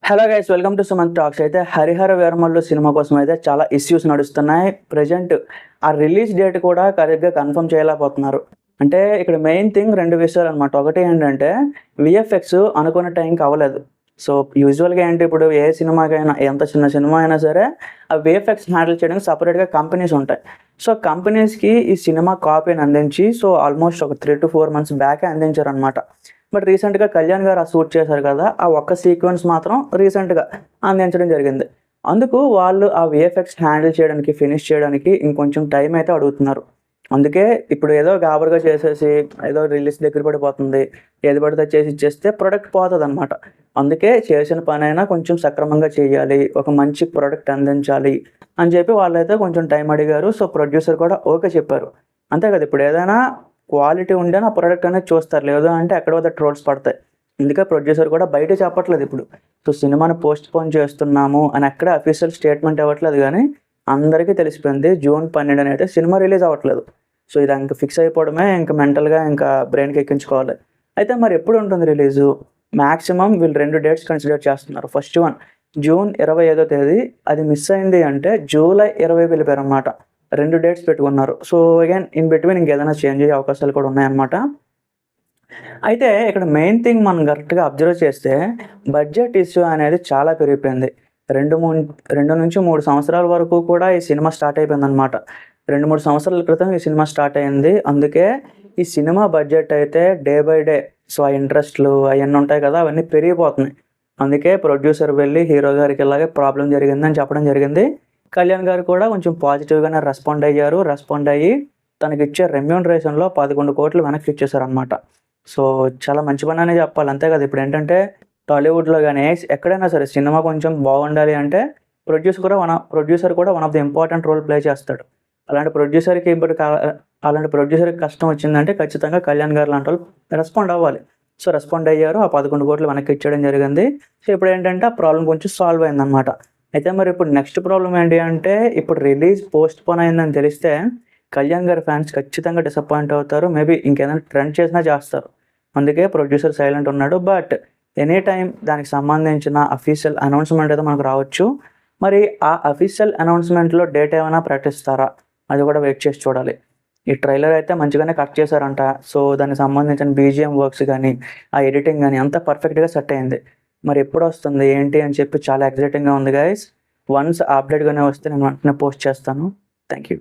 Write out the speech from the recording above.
Hello guys, welcome to Sumanth talks. అయితే Harihara Veeramallu cinema కోసం అయితే చాలా ఇష్యూస్ నడుస్తున్నాయి. ప్రజెంట్ ఆ రిలీజ్ డేట్ కూడా కరెక్ట్గా కన్ఫర్మ్ చేయలేకపోతున్నారు. అంటే ఇక్కడ మెయిన్ థింగ్ రెండు విషయాలు అనమాట. ఒకటి ఏంటంటే విఎఫ్ఎక్స్ అనుకున్న టైంకి అవ్వలేదు. సో యూజువల్గా ఏంటి, ఇప్పుడు ఏ సినిమాకైనా ఎంత చిన్న సినిమా అయినా సరే ఆ విఎఫ్ఎక్స్ హ్యాండిల్ చేయడానికి సపరేట్గా కంపెనీస్ ఉంటాయి. సో కంపెనీస్కి ఈ సినిమా కాపీని అందించి ఆల్మోస్ట్ ఒక 3 to 4 months బ్యాకే అందించారు అనమాట. బట్ రీసెంట్గా కళ్యాణ్ గారు ఆ షూట్ చేశారు కదా, ఆ ఒక్క సీక్వెన్స్ మాత్రం రీసెంట్గా అందించడం జరిగింది. అందుకు వాళ్ళు ఆ విఎఫ్ఎక్స్ హ్యాండిల్ చేయడానికి, ఫినిష్ చేయడానికి ఇంకొంచెం టైం అయితే అడుగుతున్నారు. అందుకే ఇప్పుడు ఏదో గాబర్గా చేసేసి ఏదో రిలీజ్ దగ్గర పడిపోతుంది, ఏది పడితే చేసి ఇచ్చేస్తే ప్రొడక్ట్ పోతుంది అనమాట. అందుకే చేసిన పనైనా కొంచెం సక్రమంగా చేయాలి, ఒక మంచి ప్రొడక్ట్ అందించాలి అని చెప్పి వాళ్ళైతే కొంచెం టైం అడిగారు. సో ప్రొడ్యూసర్ కూడా ఓకే చెప్పారు. అంతే కదా, ఇప్పుడు ఏదైనా క్వాలిటీ ఉంటేనే ఆ ప్రోడక్ట్ అనేది చూస్తారు, లేదు అంటే ఎక్కడో ట్రోల్స్ పడతాయి. అందుకే ప్రొడ్యూసర్ కూడా బయట చెప్పట్లేదు ఇప్పుడు. సో సినిమాని పోస్ట్ పోన్ చేస్తున్నాము అని ఎక్కడ అఫీషియల్ స్టేట్మెంట్ ఇవ్వట్లేదు, కానీ అందరికీ తెలిసిపోయింది June 12 అయితే సినిమా రిలీజ్ అవ్వట్లేదు. సో ఇది ఇంకా ఫిక్స్ అయిపోవడమే, ఇంకా మెంటల్గా ఇంకా బ్రెయిన్కి ఎక్కించుకోవాలి. అయితే మరి ఎప్పుడు ఉంటుంది రిలీజు? మ్యాక్సిమం వీళ్ళు 2 డేట్స్ కన్సిడర్ చేస్తున్నారు. ఫస్ట్ వన్ June 25, అది మిస్ అయింది అంటే July 20 వెళ్ళిపోయారు అనమాట. 2 డేట్స్ పెట్టుకున్నారు. సో అగైన్ ఇన్ బిట్వీన్ ఇంకేదైనా చేంజ్ అయ్యే అవకాశాలు కూడా ఉన్నాయన్నమాట. అయితే ఇక్కడ మెయిన్ థింగ్ మనం కరెక్ట్గా అబ్జర్వ్ చేస్తే బడ్జెట్ ఇష్యూ అనేది చాలా పెరిగిపోయింది. 2 నుంచి 3 సంవత్సరాల వరకు కూడా ఈ సినిమా స్టార్ట్ అయిపోయిందనమాట. 2-3 సంవత్సరాల క్రితం ఈ సినిమా స్టార్ట్ అయింది. అందుకే ఈ సినిమా బడ్జెట్ అయితే డే బై డే ఆ ఇంట్రెస్ట్లు అవన్నీ ఉంటాయి కదా, అవన్నీ పెరిగిపోతున్నాయి. అందుకే ప్రొడ్యూసర్ వెళ్ళి హీరో గారికి ఇలాగే ప్రాబ్లం జరిగిందని చెప్పడం జరిగింది. కళ్యాణ్ గారు కూడా కొంచెం పాజిటివ్గానే రెస్పాండ్ అయ్యి తనకిచ్చే రెమ్యూనరేషన్లో 11 కోట్లు వెనక్కి ఇచ్చేశారనమాట. సో చాలా మంచి పని అనే చెప్పాలి. అంతే కదా, ఇప్పుడు ఏంటంటే టాలీవుడ్లో కానీ ఎక్కడైనా సరే సినిమా కొంచెం బాగుండాలి అంటే ప్రొడ్యూసర్ కూడా one of the important role play చేస్తాడు. అలాంటి ప్రొడ్యూసర్కి కష్టం వచ్చిందంటే ఖచ్చితంగా కళ్యాణ్ గారు లాంటి వాళ్ళు రెస్పాండ్ అవ్వాలి. సో రెస్పాండ్ అయ్యారు, ఆ 11 కోట్లు వెనక్కి ఇచ్చేయడం జరిగింది. సో ఇప్పుడు ఏంటంటే ఆ ప్రాబ్లం కొంచెం సాల్వ్ అయిందనమాట. అయితే మరి ఇప్పుడు నెక్స్ట్ ప్రాబ్లం ఏంటి అంటే, ఇప్పుడు రిలీజ్ పోస్ట్ పోన్ అయిందని తెలిస్తే కళ్యాణ్ గారి ఫ్యాన్స్ ఖచ్చితంగా డిసప్పాయింట్ అవుతారు. మేబీ ఇంకేదైనా ట్రెండ్ చేసినా చేస్తారు. అందుకే ప్రొడ్యూసర్ సైలెంట్ ఉన్నాడు. బట్ ఎనీ టైం దానికి సంబంధించిన అఫీషియల్ అనౌన్స్మెంట్ అయితే మనకు రావచ్చు. మరి ఆ అఫీషియల్ అనౌన్స్మెంట్లో డేట్ ఏమైనా ప్రకటిస్తారా, అది కూడా వెయిట్ చేసి చూడాలి. ఈ ట్రైలర్ అయితే మంచిగానే కట్ చేశారంట. సో దానికి సంబంధించిన బీజిఎం వర్క్స్ కానీ, ఆ ఎడిటింగ్ కానీ అంతా పర్ఫెక్ట్గా సెట్ అయింది. మరి ఎప్పుడు వస్తుంది ఏంటి అని చెప్పి చాలా ఎక్సైటింగ్గా ఉంది గైస్. వన్స్ అప్డేట్గానే వస్తే నేను వెంటనే పోస్ట్ చేస్తాను. Thank you.